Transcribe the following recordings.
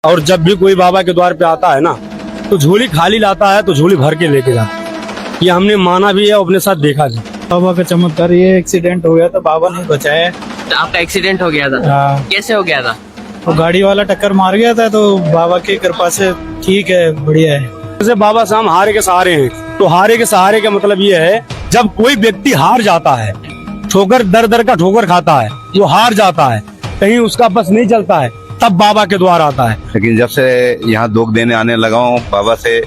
और जब भी कोई बाबा के द्वार पे आता है ना तो झोली खाली लाता है तो झोली भर के लेके जाता है। ये हमने माना भी है, अपने साथ देखा भी। बाबा का चमत्कार, ये एक्सीडेंट हो गया था, बाबा ने बचाया। तो आपका एक्सीडेंट हो गया था? हाँ। कैसे हो गया था? तो गाड़ी वाला टक्कर मार गया था, तो बाबा की कृपा से ठीक है, बढ़िया है। जैसे बाबा साहब हारे के सहारे हैं, तो हारे के सहारे का मतलब ये है जब कोई व्यक्ति हार जाता है, ठोकर दर दर का ठोकर खाता है, वो हार जाता है, कहीं उसका बस नहीं चलता है, तब बाबा के द्वार आता है। लेकिन जब से यहाँ दुख देने आने लगा हूँ बाबा से,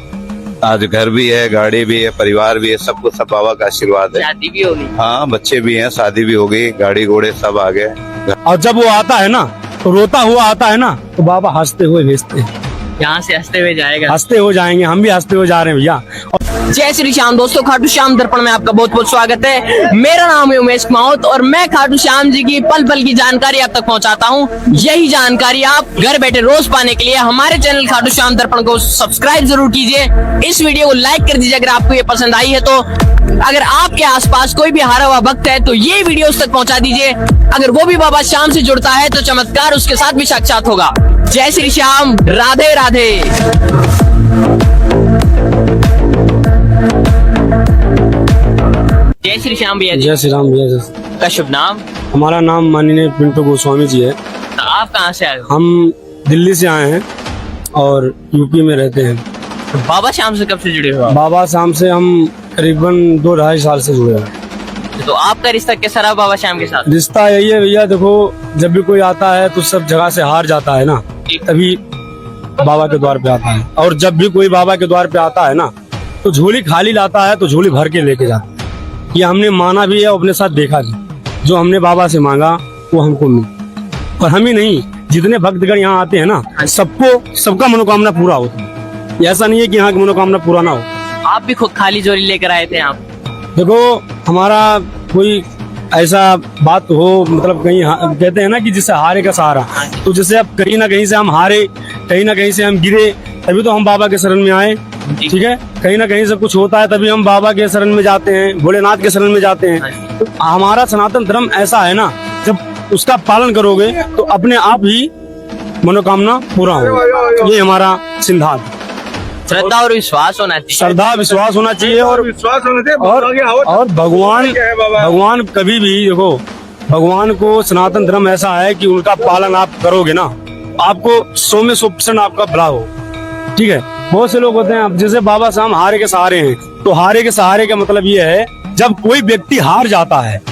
आज घर भी है, गाड़ी भी है, परिवार भी है, सब कुछ सब बाबा का आशीर्वाद है। शादी भी होगी? हाँ, बच्चे भी हैं, शादी भी हो गई, गाड़ी घोड़े सब आ गए। और जब वो आता है ना तो रोता हुआ आता है ना, तो बाबा हंसते हुए भेजते हैं। यहाँ से हंसते हुए जाएगा? हंसते हो जाएंगे, हम भी हंसते हुए जा रहे हैं भैया। जय श्री श्याम दोस्तों, खाटू श्याम दर्पण में आपका बहुत बहुत स्वागत है। मेरा नाम है उमेश माउत और मैं खाटू श्याम जी की पल पल की जानकारी आप तक पहुंचाता हूं। यही जानकारी आप घर बैठे रोज पाने के लिए हमारे चैनल खाटू श्याम दर्पण को सब्सक्राइब जरूर कीजिए। इस वीडियो को लाइक कर दीजिए अगर आपको ये पसंद आई है तो। अगर आपके आसपास कोई भी हारा हुआ भक्त है तो ये वीडियो उस तक पहुंचा दीजिए। अगर वो भी बाबा श्याम से जुड़ता है तो चमत्कार उसके साथ भी साक्षात होगा। जय श्री श्याम, राधे राधे। जय श्री श्याम भैया। जय श्री राम भैया। का शुभ नाम? हमारा नाम माननीय पिंटू गोस्वामी जी है। तो आप कहाँ से आए हो? हम दिल्ली से आए हैं और यूपी में रहते हैं। तो बाबा श्याम से कब से जुड़े हो आप? बाबा शाम से हम करीबन 2-2.5 साल से जुड़े हैं। तो आपका रिश्ता कैसा रहा बाबा श्याम के साथ? रिश्ता यही है भैया, देखो जब भी कोई आता है तो सब जगह से हार जाता है ना, तभी बाबा के द्वार पे आता है। और जब भी कोई बाबा के द्वार पे आता है ना तो झोली खाली लाता है तो झोली भर के लेके जाता है। ये हमने माना भी है, अपने साथ देखा भी। जो हमने बाबा से मांगा वो हमको मिला। और हम ही नहीं, जितने भक्तगण यहाँ आते हैं ना, सबको सबका मनोकामना पूरा होता है। ऐसा नहीं है कि यहाँ की मनोकामना पूरा ना हो। आप भी खुद खाली झोली लेकर आए थे आप? देखो हमारा कोई ऐसा बात हो, मतलब कहीं कहते हैं ना कि जिससे हारे का सहारा, तो जैसे अब कहीं ना कहीं से हम हारे, कहीं ना कहीं से हम गिरे, तभी तो हम बाबा के शरण में आए। ठीक है, कहीं ना कहीं से कुछ होता है तभी हम बाबा के शरण में जाते हैं, भोलेनाथ के शरण में जाते हैं। तो हमारा सनातन धर्म ऐसा है ना, जब उसका पालन करोगे तो अपने आप ही मनोकामना पूरा होगा। ये हमारा सिद्धांत। श्रद्धा और विश्वास होना चाहिए। श्रद्धा विश्वास होना चाहिए और विश्वास होने से और भगवान कभी भी देखो, भगवान को सनातन धर्म ऐसा है कि उनका पालन आप करोगे ना, आपको 100 में 100% आपका भला हो। ठीक है, बहुत से लोग होते हैं, अब जैसे बाबा साहब हारे के सहारे हैं, तो हारे के सहारे का मतलब ये है जब कोई व्यक्ति हार जाता है,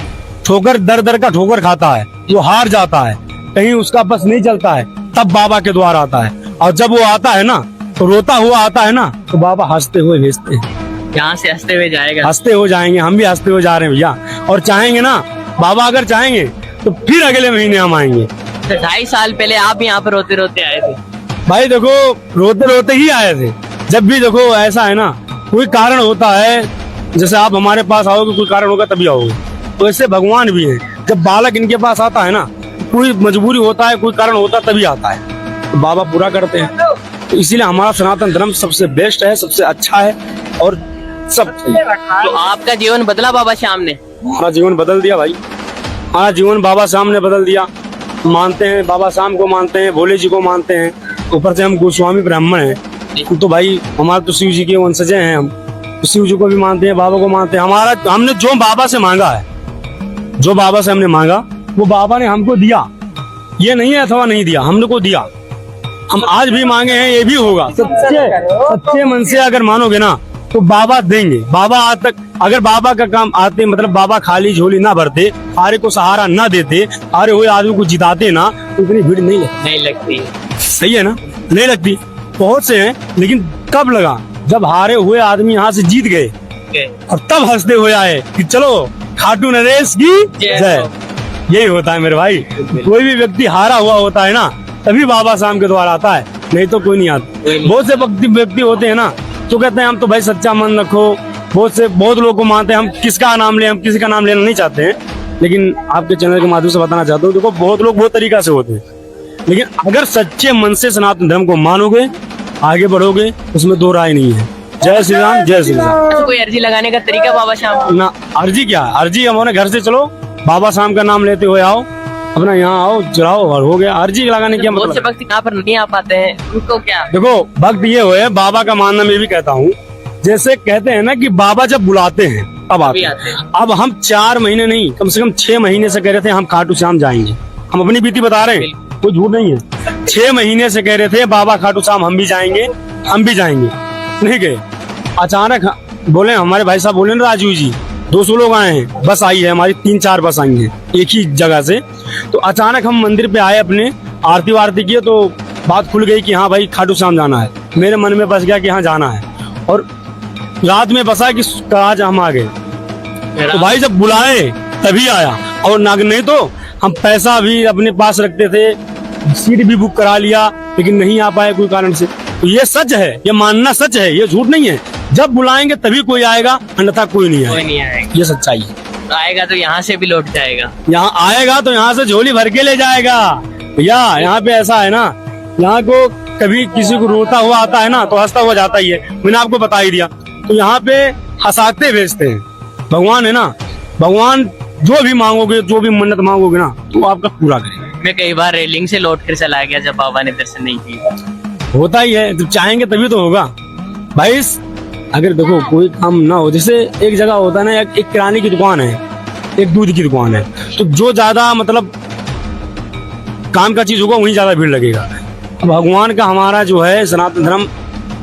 ठोकर दर दर का ठोकर खाता है, वो हार जाता है, कहीं उसका बस नहीं चलता है, तब बाबा के द्वार आता है। और जब वो आता है ना तो रोता हुआ आता है ना, तो बाबा हंसते हुए भेजते हैं। यहाँ से हंसते हुए जाएगा? हंसते हो जाएंगे, हम भी हंसते हुए जा रहे हैं भैया। और चाहेंगे ना बाबा, अगर चाहेंगे तो फिर अगले महीने हम आएंगे। तो 2.5 साल पहले आप यहाँ पर रोते रोते आए थे? भाई देखो, रोते रोते ही आए थे। जब भी देखो ऐसा है ना, कोई कारण होता है, जैसे आप हमारे पास आओगे कोई कारण होगा तभी आओगे, तो ऐसे भगवान भी है। जब बालक इनके पास आता है ना, कोई मजबूरी होता है, कोई कारण होता है तभी आता है, तो बाबा पूरा करते हैं। तो इसीलिए हमारा सनातन धर्म सबसे बेस्ट है, सबसे अच्छा है और सब सही। तो आपका जीवन बदला बाबा श्याम ने? हमारा जीवन बदल दिया भाई, हमारा जीवन बाबा श्याम ने बदल दिया। मानते हैं बाबा श्याम को, मानते हैं भोले जी को, मानते हैं, ऊपर से हम गोस्वामी ब्राह्मण हैं, तो भाई हमारे तो शिव जी के वंशज हैं हम, तो शिव जी को भी मानते हैं, बाबा को मानते हैं। हमारा हमने जो बाबा से मांगा है, जो बाबा से हमने मांगा वो बाबा ने हमको दिया। ये नहीं है अथवा नहीं दिया, हमने को दिया। हम आज भी मांगे हैं, ये भी होगा। सच्चे मन से अगर मानोगे ना तो बाबा देंगे। बाबा आज तक अगर बाबा का काम आते, मतलब बाबा खाली झोली ना भरते, हारे को सहारा ना देते, हारे हुए आदमी को जिताते ना, तो इतनी भीड़ नहीं लगती। सही है ना, नहीं लगती। बहुत से हैं, लेकिन कब लगा जब हारे हुए आदमी यहाँ से जीत गए और तब हंसते हुए आए कि चलो खाटू नरेश की जय। यही होता है मेरे भाई। कोई भी व्यक्ति हारा हुआ होता है ना, तभी बाबा शाम के द्वार आता है, नहीं तो कोई नहीं आता। बहुत से व्यक्ति होते हैं ना, तो कहते हैं हम तो भाई सच्चा मन रखो। बहुत लोगों को मानते हैं, हम किसका नाम लें, हम किसी का नाम लेना नहीं चाहते हैं, लेकिन आपके चैनल के माध्यम से बताना चाहता हूँ, देखो बहुत लोग बहुत तरीका से होते हैं, लेकिन अगर सच्चे मन से सनातन धर्म को मानोगे, आगे बढ़ोगे, उसमें दो राय नहीं है। जय श्री राम, जय श्री राम। कोई अर्जी लगाने का तरीका बाबा श्याम? ना अर्जी क्या, अर्जी हमारे घर से चलो, बाबा शाम का नाम लेते हुए आओ, अपना यहाँ आओ चलाओ और हो गया। अर्जी लगाने की बहुत से मतलब भक्त यहाँ पर नहीं आ पाते हैं, उनको क्या? देखो भक्त ये हुए, बाबा का मानना मैं भी कहता हूँ, जैसे कहते हैं ना कि बाबा जब बुलाते हैं तब आते हैं। अब हम 4 महीने नहीं, कम से कम 6 महीने से कह रहे थे हम खाटू श्याम जाएंगे। हम अपनी बीती बता रहे हैं, कोई झूठ नहीं है। 6 महीने से कह रहे थे बाबा खाटू श्याम हम भी जाएंगे, हम भी जाएंगे, नहीं गए। अचानक बोले हमारे भाई साहब बोले ना राजू जी 200 लोग आए हैं, बस आई है हमारी 3-4 बस आई है एक ही जगह से। तो अचानक हम मंदिर पे आए, अपने आरती वारती किए तो बात खुल गई कि हाँ भाई खाटू श्याम जाना है। मेरे मन में बस गया कि हाँ जाना है, और रात में बसा कि आज हम आ गए। तो भाई जब बुलाए तभी आया, और नहीं तो हम पैसा भी अपने पास रखते थे, सीट भी बुक करा लिया, लेकिन नहीं आ पाए कोई कारण से। तो ये सच है, ये मानना सच है, ये झूठ नहीं है। जब बुलाएंगे तभी कोई आएगा, अन्यथा कोई नहीं कोई आएगा। नहीं आएगा। ये सच्चाई है। तो आएगा तो यहाँ से भी लौट जाएगा। यहाँ आएगा तो यहाँ से झोली भर के ले जाएगा भैया। यहाँ पे ऐसा है ना, यहाँ को कभी किसी को रोता हुआ आता है ना तो हंसता हुआ जाता ही है, मैंने आपको बता ही दिया। तो यहाँ पे हंसाते भेजते हैं। भगवान है ना, भगवान जो भी मांगोगे, जो भी मन्नत मांगोगे ना तो आपका पूरा करेगा। मैं कई बार रेलिंग से लौट कर चला गया जब बाबा ने दर्शन नहीं किया। होता ही है, जब चाहेंगे तभी तो होगा भाई। अगर देखो कोई काम ना हो, जैसे एक जगह होता है ना, एक किराने की दुकान है, एक दूध की दुकान है, तो जो ज्यादा मतलब काम का चीज होगा वहीं ज्यादा भीड़ लगेगा। भगवान का हमारा जो है सनातन धर्म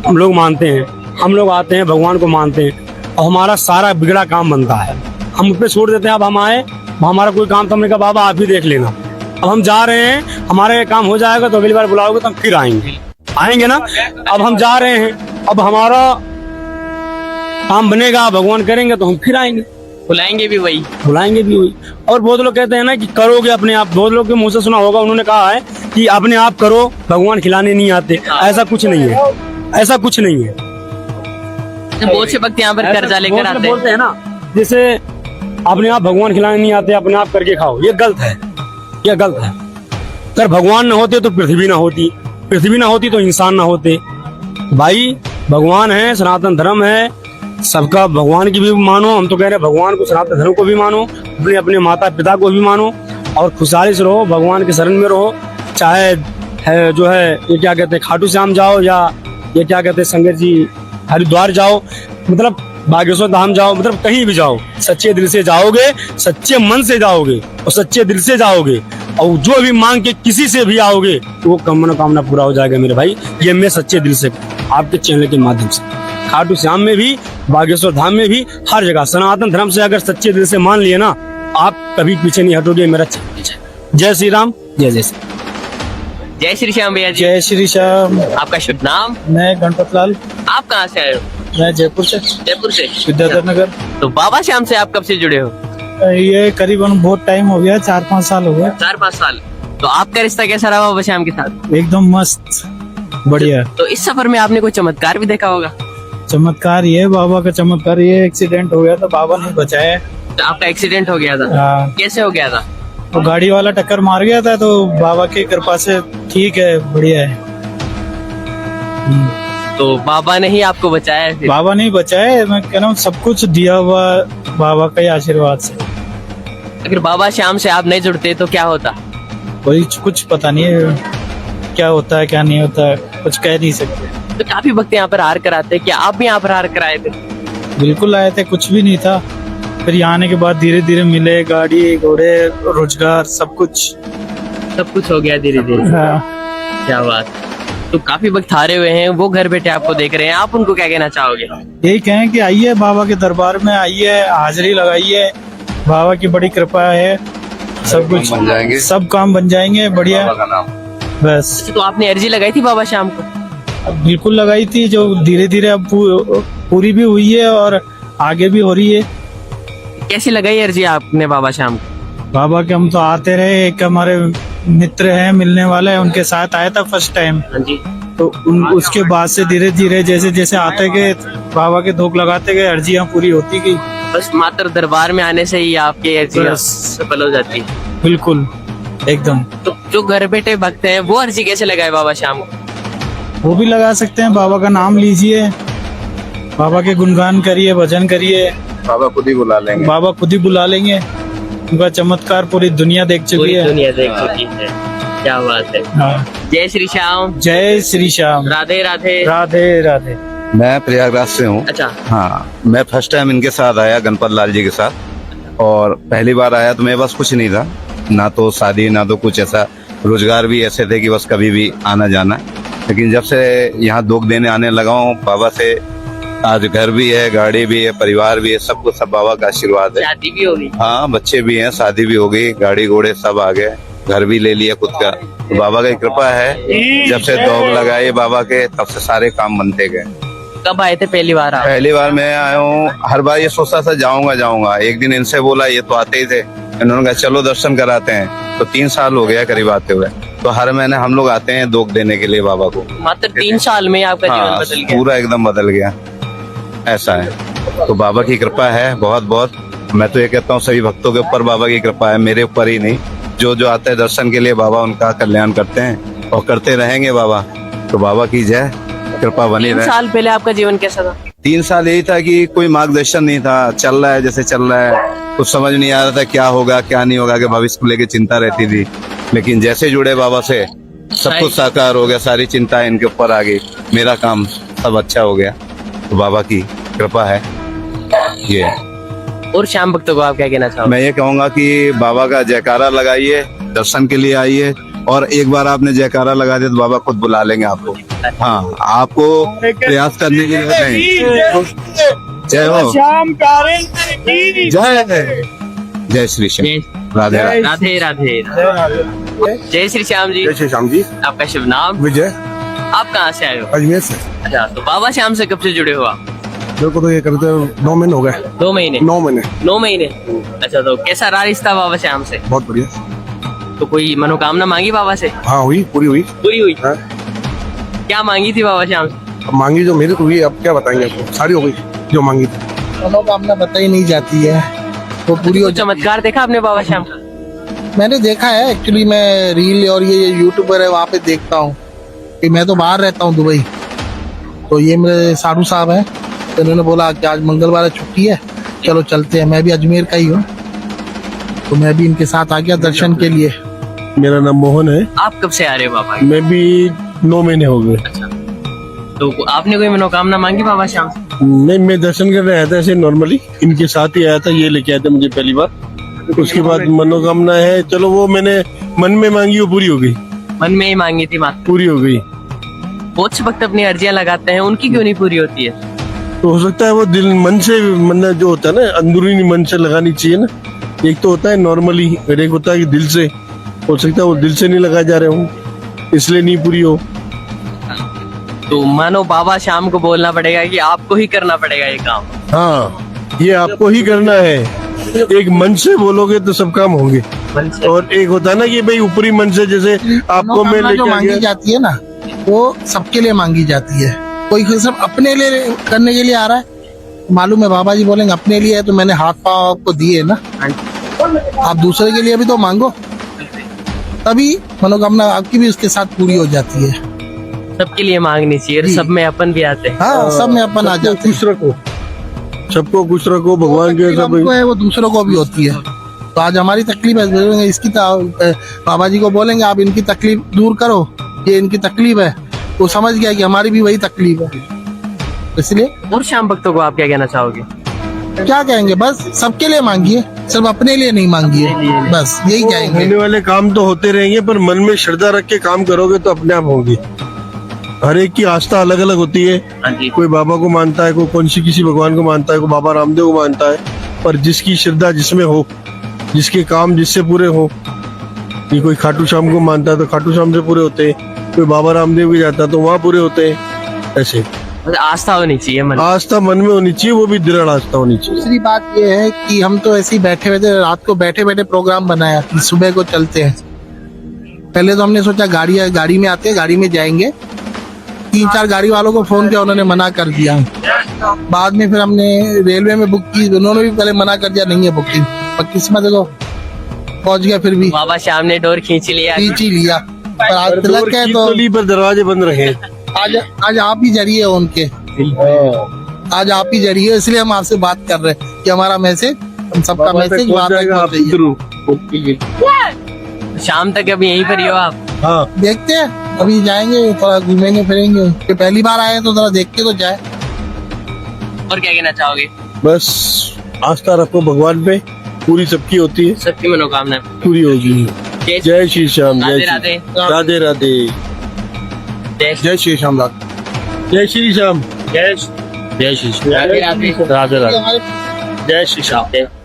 हम लोग मानते हैं, हम लोग आते हैं भगवान को मानते हैं, और हमारा सारा बिगड़ा काम बनता है हम उस पर छोड़ देते हैं। अब हम आए, हमारा कोई काम तो हमने कहा बाबा आप ही देख लेना। अब हम जा रहे हैं, हमारा ये काम हो जाएगा तो अगली बार बुलाओगे तो हम फिर आएंगे ना। अब हम जा रहे हैं, अब हमारा काम बनेगा, भगवान करेंगे तो हम फिर आएंगे, बुलाएंगे भी वही। बुलाएंगे भी वही। और बहुत लोग कहते हैं ना कि करोगे अपने आप, बहुत लोग के मुंह से सुना होगा, उन्होंने कहा है कि अपने आप करो, भगवान खिलाने नहीं आते। ऐसा कुछ नहीं है, ऐसा कुछ नहीं है। बहुत से भक्त यहाँ पर कर्जा लेकर आते बोलते हैं ना, जैसे अपने आप भगवान खिलाने नहीं आते, अपने आप करके खाओ, ये गलत है, ये गलत है। अगर भगवान न होते तो पृथ्वी ना होती, पृथ्वी ना होती तो इंसान ना होते। भाई भगवान है, सनातन धर्म है, सबका भगवान की भी मानो। हम तो कह रहे हैं भगवान को, सनातन धर्म को भी मानो, अपने अपने माता पिता को भी मानो, और खुशहाली से रहो, भगवान के शरण में रहो। चाहे है जो है ये क्या कहते हैं खाटू श्याम जाओ, या ये क्या कहते हैं संगत जी हरिद्वार जाओ, मतलब बागेश्वर धाम जाओ, मतलब कहीं भी जाओ, सच्चे दिल से जाओगे, सच्चे मन से जाओगे और सच्चे दिल से जाओगे, और जो भी मांग के किसी से भी आओगे तो वो मनोकामना पूरा हो जाएगा मेरे भाई। ये मैं सच्चे दिल से आपके चैनल के माध्यम से, खाटू श्याम में भी, बागेश्वर धाम में भी, हर जगह सनातन धर्म से अगर सच्चे दिल से मान लिए ना, आप कभी पीछे नहीं हटोगे मेरा चैनल। जय श्री राम, जय जय श्री। जय श्री श्याम भैया जी। जय श्री श्याम। आपका शुभ नाम? मैं गणपत लाल। आप कहाँ से आए हो? मैं जयपुर से। जयपुर से? विद्याधर नगर। तो बाबा श्याम से आप कब से जुड़े हो? ये करीबन बहुत टाइम हो गया, 4-5 साल हो गए। 4-5 साल। तो आपका रिश्ता कैसा रहा बाबा श्याम के साथ? एकदम मस्त, बढ़िया। तो इस सफर में आपने कोई चमत्कार भी देखा होगा? चमत्कार ये, बाबा का चमत्कार ये, एक्सीडेंट हो गया था, बाबा ने बचाया। तो आपका एक्सीडेंट हो गया था? हाँ। कैसे हो गया था? तो गाड़ी वाला टक्कर मार गया था, तो बाबा की कृपा से ठीक है, बढ़िया है। तो बाबा ने ही आपको बचाया है फिर? बाबा ने ही बचाया है, मैं कह रहा हूँ सब कुछ दिया हुआ बाबा के आशीर्वाद से। अगर बाबा श्याम से आप नहीं जुड़ते तो क्या होता? कोई कुछ पता नहीं है क्या होता है क्या नहीं होता है, कुछ कह नहीं सकते। तो काफी भक्त यहाँ पर हार कर आते हैं, क्या आप भी यहाँ पर हार कर आए थे? बिल्कुल आए थे, कुछ भी नहीं था। फिर यहाँ आने के बाद धीरे धीरे मिले, गाड़ी घोड़े रोजगार सब कुछ हो गया धीरे धीरे। हाँ। क्या बात। तो काफी भक्त हारे हुए हैं, वो घर बैठे आपको देख रहे हैं, आप उनको क्या कहना चाहोगे? यही कहें कि आइए बाबा के दरबार में, आइए हाजिरी लगाइए, बाबा की बड़ी कृपा है, सब कुछ बन जाएंगे, सब काम बन जाएंगे, बढ़िया। बाबा का नाम। बस तो आपने अर्जी लगाई थी बाबा श्याम को? बिल्कुल लगाई थी, जो धीरे धीरे अब पूरी भी हुई है और आगे भी हो रही है। कैसी लगाई अर्जी आपने बाबा श्याम को? बाबा के हम तो आते रहे, एक हमारे मित्र हैं मिलने वाले, उनके साथ आया था फर्स्ट टाइम। हाँ जी। तो उसके बाद से धीरे धीरे जैसे जैसे आते गए, बाबा के धूप लगाते गए, अर्जियां पूरी होती गई। बस मात्र दरबार में आने से ही आपकी अर्जियां सफल हो जाती है? बिल्कुल, एकदम। तो जो घर बैठे भक्त हैं वो अर्जी कैसे लगाए बाबा श्याम को? वो भी लगा सकते हैं, बाबा का नाम लीजिए, बाबा के गुणगान करिए, भजन करिए, बाबा खुद ही बुला लेंगे। बाबा खुद ही बुला लेंगे। उनका चमत्कार पूरी दुनिया देख चुकी पूरी है। दुनिया देख चुकी है। क्या बात है। हाँ। जय श्री श्याम। जय श्री श्याम। राधे राधे। राधे राधे। मैं प्रयागराज से हूँ। अच्छा। हाँ, मैं फर्स्ट टाइम इनके साथ आया, गणपत लाल जी के साथ। और पहली बार आया तो मेरे पास कुछ नहीं था, ना तो शादी ना तो कुछ ऐसा, रोजगार भी ऐसे थे कि बस कभी भी आना जाना। लेकिन जब से यहाँ दुख देने आने लगा हूँ बाबा से, आज घर भी है, गाड़ी भी है, परिवार भी है, सब कुछ सब बाबा का आशीर्वाद है। शादी भी होगी। हाँ, बच्चे भी हैं, शादी भी हो गई, गाड़ी घोड़े सब आ गए, घर भी ले लिया खुद का। तो बाबा की कृपा है, जब से दौग लगाए बाबा के तब से सारे काम बनते गए। कब आए थे पहली बार आप? पहली बार मैं आया हूँ, हर बार ये सोचता था जाऊंगा। एक दिन इनसे बोला, ये तो आते ही थे, इन्होंने कहा चलो दर्शन कराते हैं। तो 3 साल हो गया करीब आते हुए। तो हर महीने हम लोग आते हैं दुख देने के लिए बाबा को। मात्र 3 साल में आपका जीवन हाँ, बदल गया। पूरा एकदम बदल गया, ऐसा है। तो बाबा की कृपा है बहुत बहुत। मैं तो ये कहता हूँ सभी भक्तों के ऊपर बाबा की कृपा है, मेरे ऊपर ही नहीं। जो जो आते हैं दर्शन के लिए बाबा उनका कल्याण करते हैं और करते रहेंगे बाबा। तो बाबा की जय, कृपा बनी 3 रहे। साल पहले आपका जीवन कैसा था? 3 साल यही था कि कोई मार्गदर्शन नहीं था, चल रहा है जैसे चल रहा है, कुछ समझ नहीं आ रहा था क्या होगा क्या नहीं होगा, कि भविष्य को लेकर चिंता रहती थी। लेकिन जैसे जुड़े बाबा से सब कुछ साकार हो गया, सारी चिंता इनके ऊपर आ गई, मेरा काम सब अच्छा हो गया। तो बाबा की कृपा है ये। और श्याम भक्तों को आप क्या कहना चाहोगे? मैं ये कहूंगा कि बाबा का जयकारा लगाइए, दर्शन के लिए आइए, और एक बार आपने जयकारा लगा दिया तो बाबा खुद बुला लेंगे आपको। हाँ, आपको प्रयास करने की जरूरत नहीं। जय हो, जय जय श्री श्याम। राधे राधे। राधे राधे। जय श्री श्याम जी। जय श्री श्याम जी। आपका शुभ नाम? विजय, आप कहाँ से आए हो? अजमेर से। अच्छा, तो बाबा श्याम से कब से जुड़े हो आप? मेरे को तो ये करते 9 महीने हो गए। 2 महीने। 9 महीने। 9 महीने। अच्छा, तो कैसा रहा रिश्ता बाबा श्याम से? बहुत बढ़िया। तो कोई मनोकामना मांगी बाबा से? हाँ, हुई, पूरी हुई। पूरी हुई? हाँ। क्या मांगी थी बाबा श्याम से? अब मांगी जो मेरी को हुई, अब क्या बताएंगे आपको, सारी हो गई जो मांगी थी। मनोकामना बताई नहीं जाती है, वो पूरी हो कुछ चमत्कार देखा आपने बाबा श्याम का? मैंने देखा है, एक्चुअली मैं रील और ये यूट्यूबर है वहाँ पे देखता हूँ कि मैं तो बाहर रहता हूँ दुबई। तो ये मेरे साधु साहब हैं, तो इन्होंने बोला कि आज मंगलवार है, छुट्टी है, चलो चलते हैं। मैं भी अजमेर का ही हूँ, तो मैं भी इनके साथ आ गया दर्शन के लिए। मेरा नाम मोहन है। आप कब से आ रहे हो बाबा? मैं भी 9 महीने हो गए। तो आपने कोई मनोकामना मांगी बाबा श्याम से? नहीं, मैं दर्शन करने आया था ऐसे नॉर्मली, इनके साथ ही आया था, ये लेके आए थे मुझे पहली बार। उसके बाद मनोकामना है, चलो वो मैंने मन में मांगी, वो पूरी हो गई। मन में ही मांगी थी मात्र? पूरी हो गई। बहुत से भक्त अपनी अर्जियां लगाते हैं, उनकी क्यों नहीं पूरी होती है? तो हो सकता है वो दिल मन से, मन जो होता है ना, अंदरूनी मन से लगानी चाहिए ना। एक तो होता है नॉर्मली, और एक होता है कि दिल से। हो सकता है वो दिल से नहीं लगा जा रहे हो, इसलिए नहीं पूरी हो। तो मानो बाबा श्याम को बोलना पड़ेगा कि आपको ही करना पड़ेगा ये काम। हाँ, ये आपको ही करना है। एक मन से बोलोगे तो सब काम होंगे, मन से। और एक होता है ना कि भाई ऊपरी मन से, जैसे आपको मैं मनोकामना जो लेके आ मांगी गया। जाती है ना, वो सबके लिए मांगी जाती है। कोई सिर्फ अपने लिए करने के लिए आ रहा है, मालूम है बाबा जी बोलेंगे अपने लिए है, तो मैंने हाथ पाँव आपको दिए ना, आप दूसरे के लिए भी तो मांगो, तभी मनोकामना आपकी भी उसके साथ पूरी हो जाती है। सबके लिए मांगनी चाहिए, और सब में अपन भी आते हैं। हाँ, सब में अपन आ सबको जाते हैं। खुश रखो, सबको खुश रखो, भगवान के सब। हमको है वो दूसरों को भी होती है। तो आज हमारी तकलीफ है, बोलेंगे इसकी बाबा जी को बोलेंगे आप इनकी तकलीफ दूर करो, ये इनकी तकलीफ है, वो समझ गया कि हमारी भी वही तकलीफ है, इसलिए और श्याम भक्तों को आप क्या कहना चाहोगे? क्या कहेंगे, बस सबके लिए मांगिए, सिर्फ अपने लिए नहीं मांगिए, बस यही कहेंगे। होने वाले काम तो होते रहेंगे, पर मन में श्रद्धा रख के काम करोगे तो अपने आप होंगे। हर एक की आस्था अलग अलग होती है। हाँ जी। कोई बाबा को मानता है, कोई कौन सी किसी भगवान को मानता है, कोई बाबा रामदेव को मानता है। पर जिसकी श्रद्धा जिसमें हो, जिसके काम जिससे पूरे हो, ये कोई खाटू श्याम को मानता है तो खाटू श्याम से पूरे होते हैं, कोई बाबा रामदेव के जाता है तो वहाँ पूरे होते हैं। ऐसे मतलब आस्था होनी चाहिए मन। आस्था मन में होनी चाहिए, वो भी दृढ़ आस्था होनी चाहिए। दूसरी बात ये है कि हम तो ऐसे ही बैठे बैठे रात को बैठे बैठे प्रोग्राम बनाया कि सुबह को चलते हैं। पहले तो हमने सोचा गाड़ी में आते हैं, गाड़ी में जाएंगे, 3-4 गाड़ी वालों को फोन किया, उन्होंने मना कर दिया। बाद में फिर हमने रेलवे में बुक की, उन्होंने भी पहले मना कर दिया नहीं है बुकिंग, पर किस्मत देखो पहुंच गया, फिर भी बाबा श्याम ने डोर खींच लिया। खींच ही लिया। पर आज डोर तिलक है खींच तो तो ली, पर दरवाजे बंद रहे। आज आप ही जरिए हो उनके, आज आप ही जरिए, इसलिए हम आपसे बात कर रहे हैं कि हमारा मैसेज हम सबका बाबा तक मैसेज पहुंच वहाँ तक जाएगा, आप पहुंच इधर जाइए। हो। शाम तक अभी यहीं पर ही हो आप? हाँ देखते हैं, अभी जाएंगे थोड़ा घूमेंगे फिरेंगे, कि पहली बार आए तो थोड़ा देख के तो जाए। और क्या कहना चाहोगे? बस आस्था रखो भगवान पे, पूरी सबकी होती है, सबकी मनोकामना पूरी होगी। जय श्री श्याम, राधे जय राधे। राधे राधे, जय श्री श्याम। जय श्री श्याम, जय श्री राधे राधे। राधे राधे हमारे जय श्री श्याम।